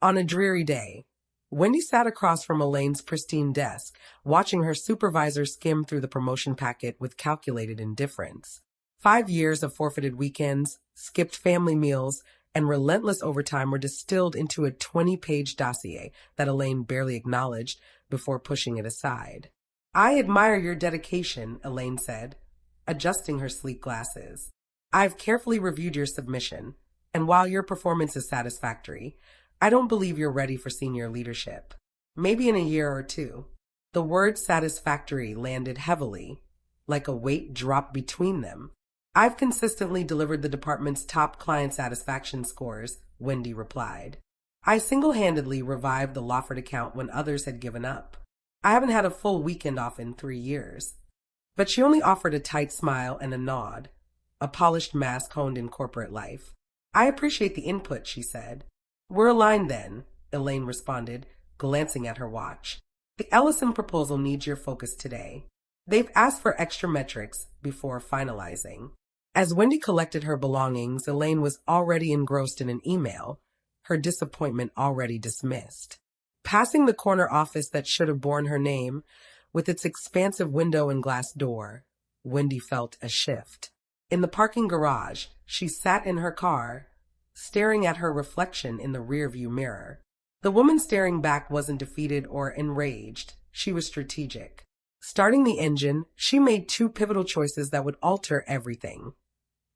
On a dreary day, Wendy sat across from Elaine's pristine desk, watching her supervisor skim through the promotion packet with calculated indifference. 5 years of forfeited weekends, skipped family meals, and relentless overtime were distilled into a 20-page dossier that Elaine barely acknowledged before pushing it aside. "I admire your dedication," Elaine said, adjusting her sleek glasses. "I've carefully reviewed your submission, and while your performance is satisfactory, I don't believe you're ready for senior leadership. Maybe in a year or two." The word satisfactory landed heavily, like a weight dropped between them. "I've consistently delivered the department's top client satisfaction scores," Wendy replied. "I single-handedly revived the Lawford account when others had given up. I haven't had a full weekend off in 3 years." But she only offered a tight smile and a nod, a polished mask honed in corporate life. "I appreciate the input," she said. "We're aligned then," Elaine responded, glancing at her watch. "The Ellison proposal needs your focus today. They've asked for extra metrics before finalizing." As Wendy collected her belongings, Elaine was already engrossed in an email, her disappointment already dismissed. Passing the corner office that should have borne her name, with its expansive window and glass door, Wendy felt a shift. In the parking garage, she sat in her car, staring at her reflection in the rearview mirror. The woman staring back wasn't defeated or enraged. She was strategic. Starting the engine, she made 2 pivotal choices that would alter everything.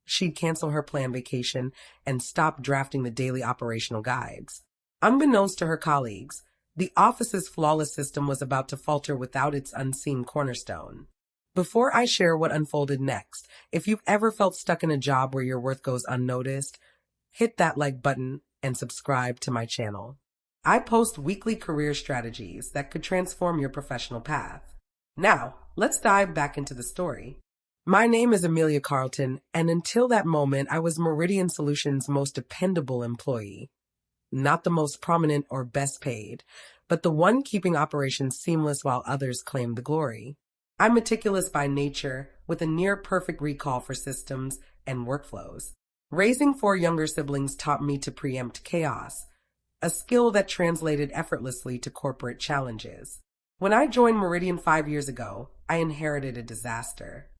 She'd cancel her planned vacation and stop drafting the daily operational guides. Unbeknownst to her colleagues, the office's flawless system was about to falter without its unseen cornerstone. Before I share what unfolded next, if you've ever felt stuck in a job where your worth goes unnoticed, hit that like button and subscribe to my channel. I post weekly career strategies that could transform your professional path. Now, let's dive back into the story. My name is Amelia Carlton, and until that moment, I was Meridian Solutions' most dependable employee. Not the most prominent or best paid, but the one keeping operations seamless while others claimed the glory. I'm meticulous by nature, with a near-perfect recall for systems and workflows. Raising 4 younger siblings taught me to preempt chaos, a skill that translated effortlessly to corporate challenges. When I joined Meridian 5 years ago, I inherited a disaster.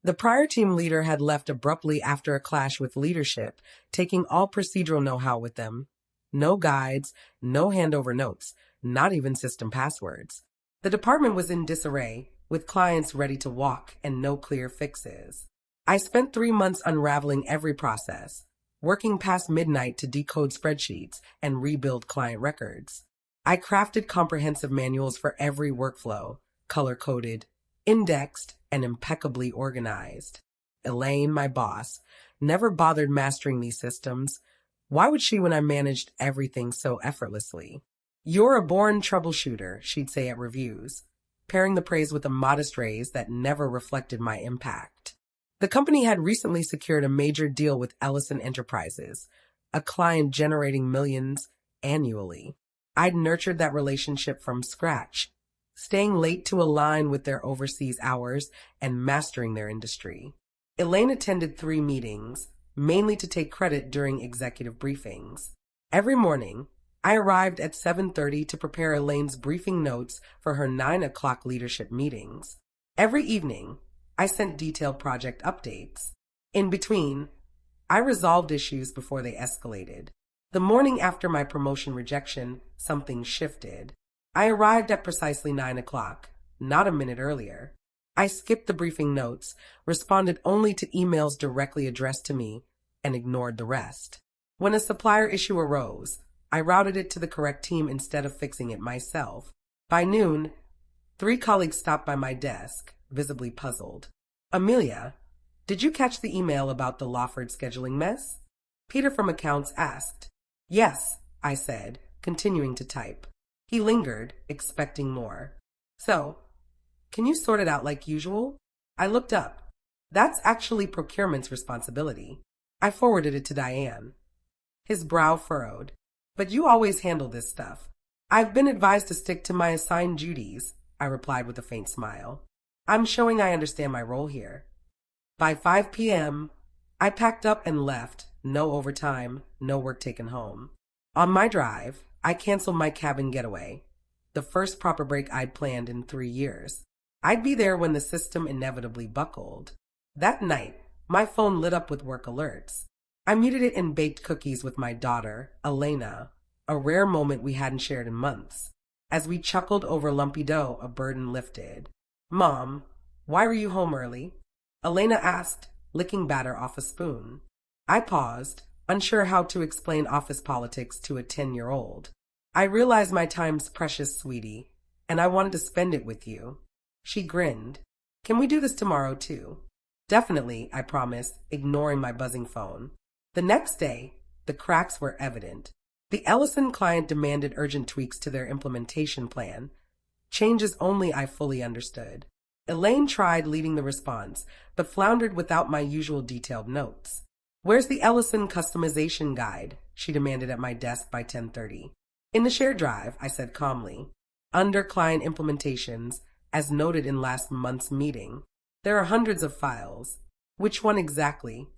The prior team leader had left abruptly after a clash with leadership, taking all procedural know-how with them. No guides, no handover notes, not even system passwords. The department was in disarray, with clients ready to walk and no clear fixes. I spent 3 months unraveling every process, working past midnight to decode spreadsheets and rebuild client records. I crafted comprehensive manuals for every workflow, color-coded, indexed, and impeccably organized. Elaine, my boss, never bothered mastering these systems. Why would she when I managed everything so effortlessly? "You're a born troubleshooter," she'd say at reviews, pairing the praise with a modest raise that never reflected my impact. The company had recently secured a major deal with Ellison Enterprises, a client generating millions annually. I'd nurtured that relationship from scratch, staying late to align with their overseas hours and mastering their industry. Elaine attended 3 meetings, mainly to take credit during executive briefings. Every morning, I arrived at 7:30 to prepare Elaine's briefing notes for her 9 o'clock leadership meetings. Every evening, I sent detailed project updates. In between, I resolved issues before they escalated. The morning after my promotion rejection, something shifted. I arrived at precisely 9 o'clock, not a minute earlier. I skipped the briefing notes, responded only to emails directly addressed to me, and ignored the rest. When a supplier issue arose, I routed it to the correct team instead of fixing it myself. By noon, 3 colleagues stopped by my desk, visibly puzzled. "Amelia, did you catch the email about the Lawford scheduling mess?" Peter from accounts asked. "Yes," I said, continuing to type. He lingered, expecting more. "So, can you sort it out like usual?" I looked up. "That's actually procurement's responsibility." I forwarded it to Diane. His brow furrowed. "But you always handle this stuff." "I've been advised to stick to my assigned duties," I replied with a faint smile. "I'm showing I understand my role here." By 5 p.m., I packed up and left. No overtime, no work taken home. On my drive, I canceled my cabin getaway, the first proper break I'd planned in 3 years. I'd be there when the system inevitably buckled. That night, my phone lit up with work alerts. I muted it and baked cookies with my daughter, Elena, a rare moment we hadn't shared in months. As we chuckled over lumpy dough, a burden lifted. "Mom, why were you home early?" Elena asked, licking batter off a spoon. I paused, unsure how to explain office politics to a 10-year-old. "I realize my time's precious, sweetie, and I wanted to spend it with you." She grinned. "Can we do this tomorrow, too?" "Definitely," I promised, ignoring my buzzing phone. The next day, the cracks were evident. The Ellison client demanded urgent tweaks to their implementation plan, changes only I fully understood. Elaine tried leading the response, but floundered without my usual detailed notes. "Where's the Ellison customization guide?" she demanded at my desk by 10:30. "In the shared drive," I said calmly. "Under client implementations, as noted in last month's meeting. There are hundreds of files." "Which one exactly?"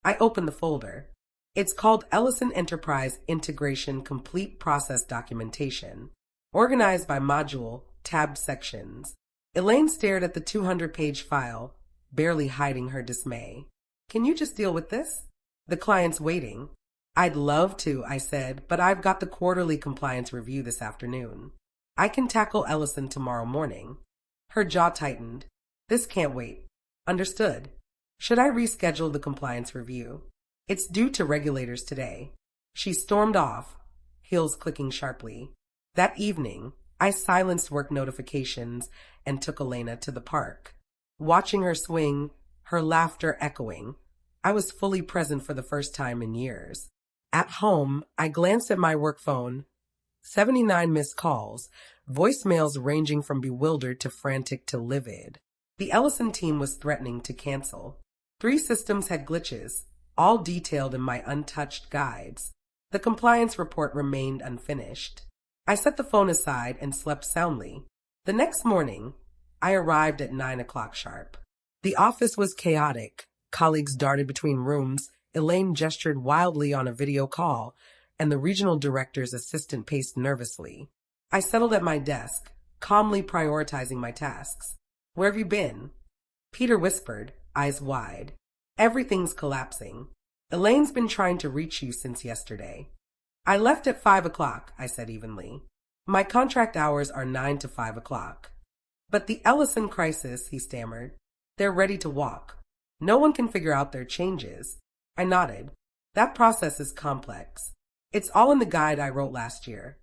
I opened the folder. "It's called Ellison Enterprise Integration Complete Process Documentation, organized by module, tabbed sections." Elaine stared at the 200-page file, barely hiding her dismay. "Can you just deal with this? The client's waiting." "I'd love to," I said, "but I've got the quarterly compliance review this afternoon. I can tackle Ellison tomorrow morning." Her jaw tightened. "This can't wait." "Understood. Should I reschedule the compliance review?" "It's due to regulators today." She stormed off, heels clicking sharply. That evening, I silenced work notifications and took Elena to the park. Watching her swing, her laughter echoing, I was fully present for the first time in years. At home, I glanced at my work phone. 79 missed calls, voicemails ranging from bewildered to frantic to livid. The Ellison team was threatening to cancel. 3 systems had glitches, all detailed in my untouched guides. The compliance report remained unfinished. I set the phone aside and slept soundly. The next morning, I arrived at 9 o'clock sharp. The office was chaotic. Colleagues darted between rooms, Elaine gestured wildly on a video call, and the regional director's assistant paced nervously. I settled at my desk, calmly prioritizing my tasks. "Where have you been?" Peter whispered, eyes wide. "Everything's collapsing. Elaine's been trying to reach you since yesterday." "I left at 5 o'clock, I said evenly. "My contract hours are 9 to 5 o'clock. "But the Ellison crisis," he stammered. "They're ready to walk. No one can figure out their changes." I nodded. "That process is complex. It's all in the guide I wrote last year."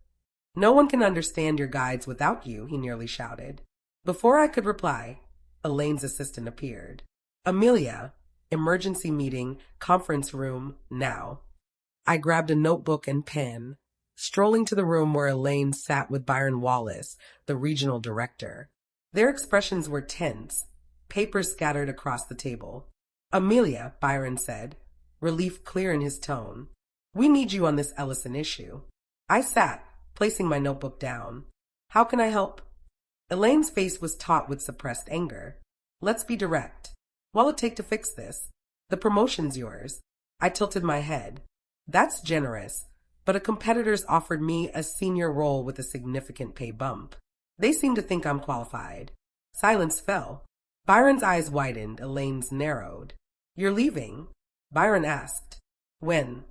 "No one can understand your guides without you," he nearly shouted. Before I could reply, Elaine's assistant appeared. "Amelia, emergency meeting, conference room, now." I grabbed a notebook and pen, strolling to the room where Elaine sat with Byron Wallace, the regional director. Their expressions were tense, papers scattered across the table. "Amelia," Byron said, relief clear in his tone. "We need you on this Ellison issue." I sat, placing my notebook down. "How can I help?" Elaine's face was taut with suppressed anger. "Let's be direct. What'll it take to fix this? The promotion's yours." I tilted my head. "That's generous, but a competitor's offered me a senior role with a significant pay bump. They seem to think I'm qualified." Silence fell. Byron's eyes widened, Elaine's narrowed. "You're leaving?" Byron asked. "When?"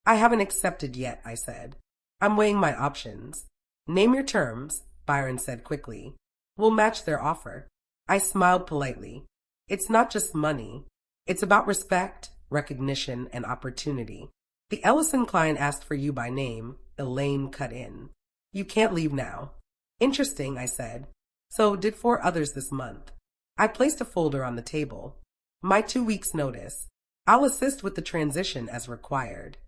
"I haven't accepted yet," I said. "I'm weighing my options." "Name your terms," Byron said quickly. "We'll match their offer." I smiled politely. "It's not just money. It's about respect, recognition, and opportunity." "The Ellison client asked for you by name," Elaine cut in. "You can't leave now." "Interesting," I said. "So did 4 others this month." I placed a folder on the table. "My 2 weeks' notice. I'll assist with the transition as required."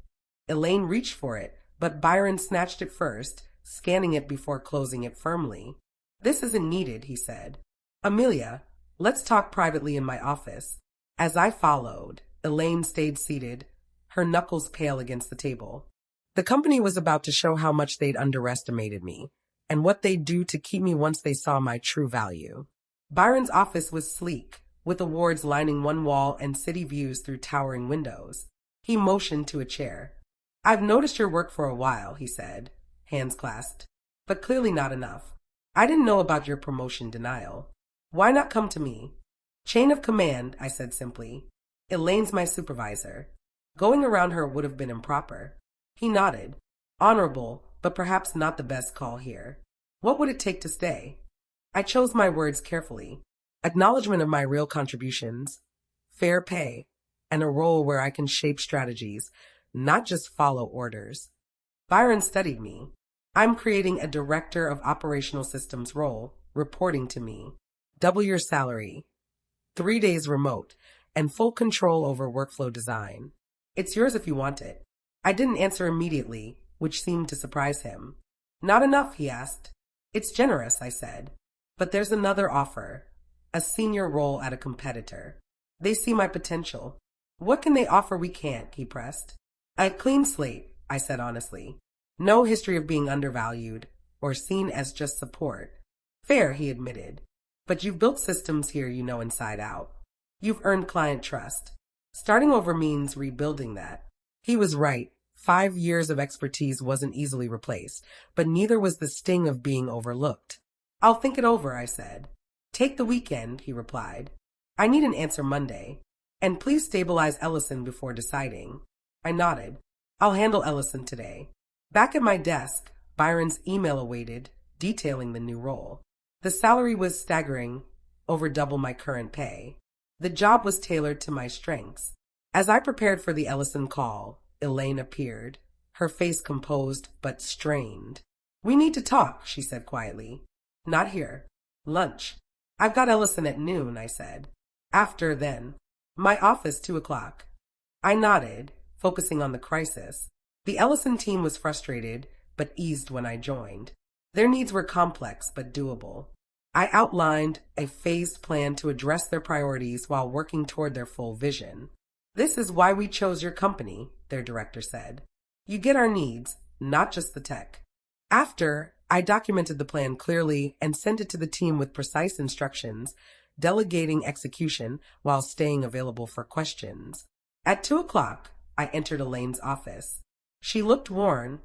Elaine reached for it, but Byron snatched it first, scanning it before closing it firmly. "This isn't needed," he said. "Amelia, let's talk privately in my office." As I followed, Elaine stayed seated, her knuckles pale against the table. The company was about to show how much they'd underestimated me, and what they'd do to keep me once they saw my true value. Byron's office was sleek, with awards lining one wall and city views through towering windows. He motioned to a chair. "I've noticed your work for a while," he said, hands clasped. But clearly not enough. I didn't know about your promotion denial. Why not come to me? Chain of command, I said simply. Elaine's my supervisor. Going around her would have been improper. He nodded. Honorable, but perhaps not the best call here. What would it take to stay? I chose my words carefully. Acknowledgement of my real contributions, fair pay, and a role where I can shape strategies, not just follow orders. Byron studied me. I'm creating a director of operational systems role, reporting to me. Double your salary. 3 days remote, and full control over workflow design. It's yours if you want it. I didn't answer immediately, which seemed to surprise him. Not enough, he asked. It's generous, I said. But there's another offer. A senior role at a competitor. They see my potential. What can they offer we can't, he pressed. A clean slate, I said honestly. No history of being undervalued or seen as just support. Fair, he admitted. But you've built systems here you know inside out. You've earned client trust. Starting over means rebuilding that. He was right. 5 years of expertise wasn't easily replaced, but neither was the sting of being overlooked. I'll think it over, I said. Take the weekend, he replied. I need an answer Monday. And please stabilize Ellison before deciding. I nodded. I'll handle Ellison today. Back at my desk, Byron's email awaited, detailing the new role. The salary was staggering, over double my current pay. The job was tailored to my strengths. As I prepared for the Ellison call, Elaine appeared, her face composed but strained. We need to talk, she said quietly. Not here. Lunch. I've got Ellison at noon, I said. After, then. My office, 2 o'clock. I nodded, focusing on the crisis. The Ellison team was frustrated, but eased when I joined. Their needs were complex, but doable. I outlined a phased plan to address their priorities while working toward their full vision. This is why we chose your company, their director said. You get our needs, not just the tech. After, I documented the plan clearly and sent it to the team with precise instructions, delegating execution while staying available for questions. At 2 o'clock, I entered Elaine's office. She looked worn,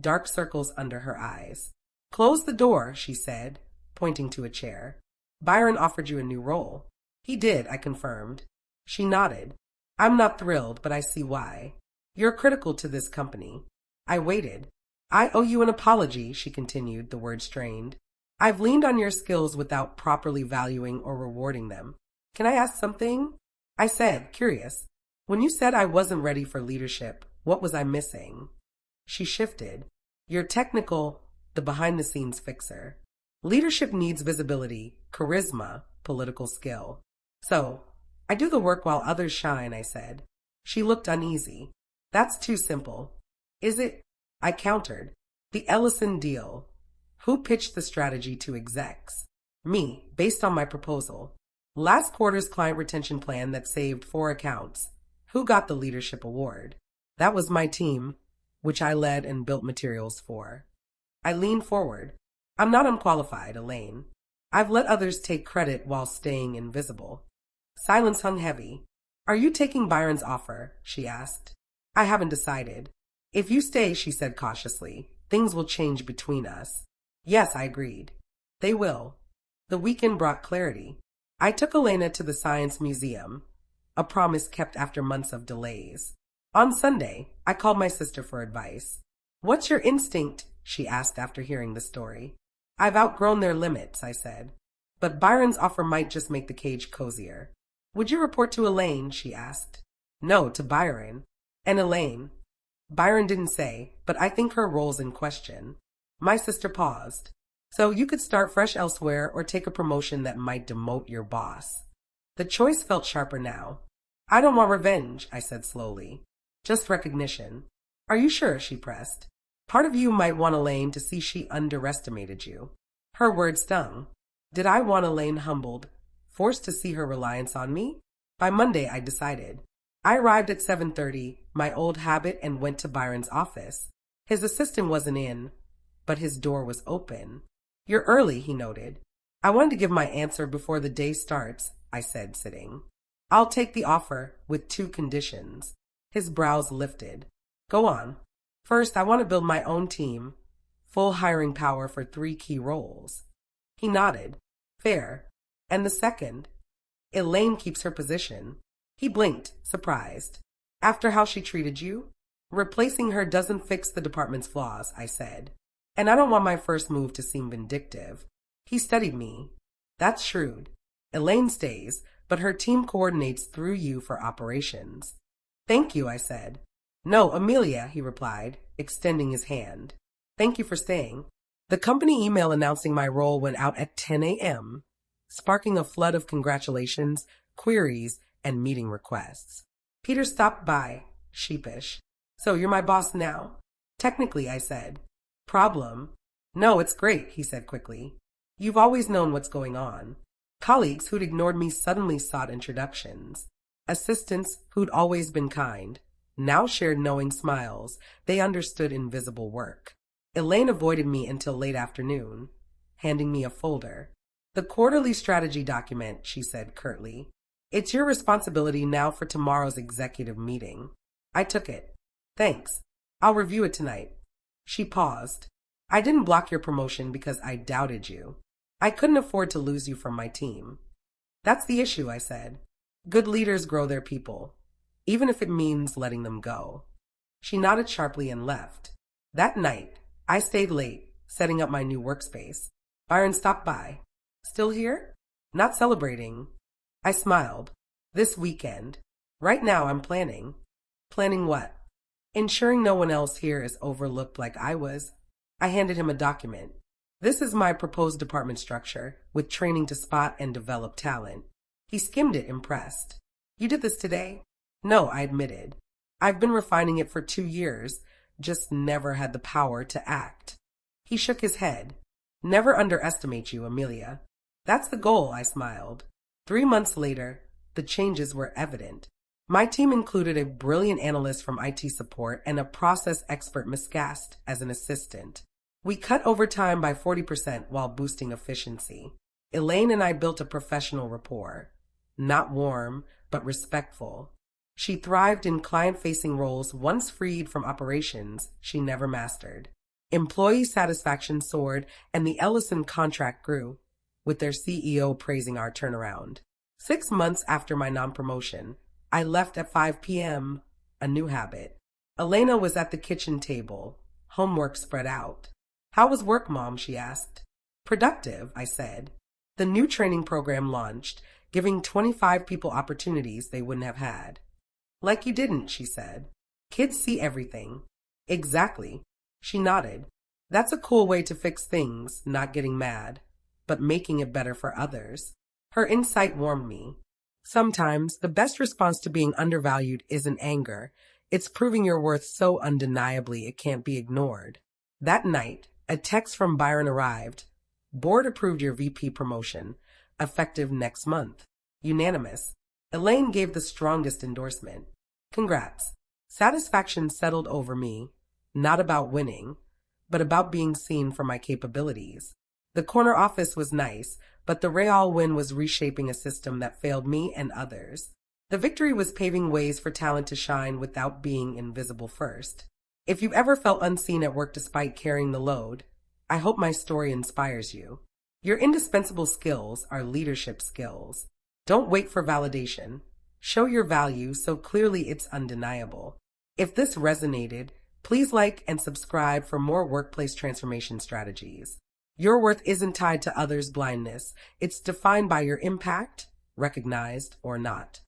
dark circles under her eyes. Close the door, she said, pointing to a chair. Byron offered you a new role. He did, I confirmed. She nodded. I'm not thrilled, but I see why. You're critical to this company. I waited. I owe you an apology, she continued, the word strained. I've leaned on your skills without properly valuing or rewarding them. Can I ask something? I said, curious. When you said I wasn't ready for leadership, what was I missing? She shifted. You're technical, the behind-the-scenes fixer. Leadership needs visibility, charisma, political skill. So, I do the work while others shine, I said. She looked uneasy. That's too simple. Is it? I countered. The Ellison deal. Who pitched the strategy to execs? Me, based on my proposal. Last quarter's client retention plan that saved 4 accounts. Who got the leadership award? That was my team, which I led and built materials for. I leaned forward. I'm not unqualified, Elaine. I've let others take credit while staying invisible. Silence hung heavy. Are you taking Byron's offer? She asked. I haven't decided. If you stay, she said cautiously, things will change between us. Yes, I agreed. They will. The weekend brought clarity. I took Elena to the Science Museum, a promise kept after months of delays. On Sunday, I called my sister for advice. What's your instinct? She asked after hearing the story. I've outgrown their limits, I said. But Byron's offer might just make the cage cozier. Would you report to Elaine? She asked. No, to Byron. And Elaine. Byron didn't say, but I think her role's in question. My sister paused. So you could start fresh elsewhere or take a promotion that might demote your boss. The choice felt sharper now. I don't want revenge, I said slowly. Just recognition. Are you sure? She pressed. Part of you might want Elaine to see she underestimated you. Her words stung. Did I want Elaine humbled, forced to see her reliance on me? By Monday, I decided. I arrived at 7:30, my old habit, and went to Byron's office. His assistant wasn't in, but his door was open. You're early, he noted. I wanted to give my answer before the day starts, I said, sitting. I'll take the offer with 2 conditions. His brows lifted. Go on. First, I want to build my own team. full hiring power for 3 key roles. He nodded. Fair. And the second? Elaine keeps her position. He blinked, surprised. After how she treated you? Replacing her doesn't fix the department's flaws, I said. And I don't want my first move to seem vindictive. He studied me. That's shrewd. Elaine stays, but her team coordinates through you for operations. Thank you, I said. No, Amelia, he replied, extending his hand. Thank you for staying. The company email announcing my role went out at 10 a.m., sparking a flood of congratulations, queries, and meeting requests. Peter stopped by, sheepish. So you're my boss now? Technically, I said. Problem? No, it's great, he said quickly. You've always known what's going on. Colleagues who'd ignored me suddenly sought introductions. Assistants who'd always been kind now shared knowing smiles. They understood invisible work. Elaine avoided me until late afternoon, handing me a folder. The quarterly strategy document, she said curtly. It's your responsibility now for tomorrow's executive meeting. I took it. Thanks. I'll review it tonight. She paused. I didn't block your promotion because I doubted you. I couldn't afford to lose you from my team. That's the issue, I said. Good leaders grow their people, even if it means letting them go. She nodded sharply and left. That night, I stayed late, setting up my new workspace. Byron stopped by. Still here? Not celebrating. I smiled. This weekend. Right now I'm planning. Planning what? Ensuring no one else here is overlooked like I was. I handed him a document. This is my proposed department structure, with training to spot and develop talent. He skimmed it, impressed. You did this today? No, I admitted. I've been refining it for 2 years, just never had the power to act. He shook his head. Never underestimate you, Amelia. That's the goal, I smiled. 3 months later, the changes were evident. My team included a brilliant analyst from IT support and a process expert miscast as an assistant. We cut overtime by 40% while boosting efficiency. Elaine and I built a professional rapport. Not warm, but respectful. She thrived in client-facing roles once freed from operations she never mastered. Employee satisfaction soared, and the Ellison contract grew, with their CEO praising our turnaround. 6 months after my non-promotion, I left at 5 p.m., a new habit. Elena was at the kitchen table, homework spread out. How was work, Mom? She asked. Productive, I said. The new training program launched, giving 25 people opportunities they wouldn't have had. Like you didn't, she said. Kids see everything. Exactly. She nodded. That's a cool way to fix things, not getting mad, but making it better for others. Her insight warmed me. Sometimes the best response to being undervalued isn't anger. It's proving your worth so undeniably it can't be ignored. That night, a text from Byron arrived. Board approved your VP promotion, effective next month. Unanimous. Elaine gave the strongest endorsement. Congrats. Satisfaction settled over me, not about winning, but about being seen for my capabilities. The corner office was nice, but the real win was reshaping a system that failed me and others. The victory was paving ways for talent to shine without being invisible first. If you've ever felt unseen at work despite carrying the load, I hope my story inspires you. Your indispensable skills are leadership skills. Don't wait for validation. Show your value so clearly it's undeniable. If this resonated, please like and subscribe for more workplace transformation strategies. Your worth isn't tied to others' blindness. It's defined by your impact, recognized or not.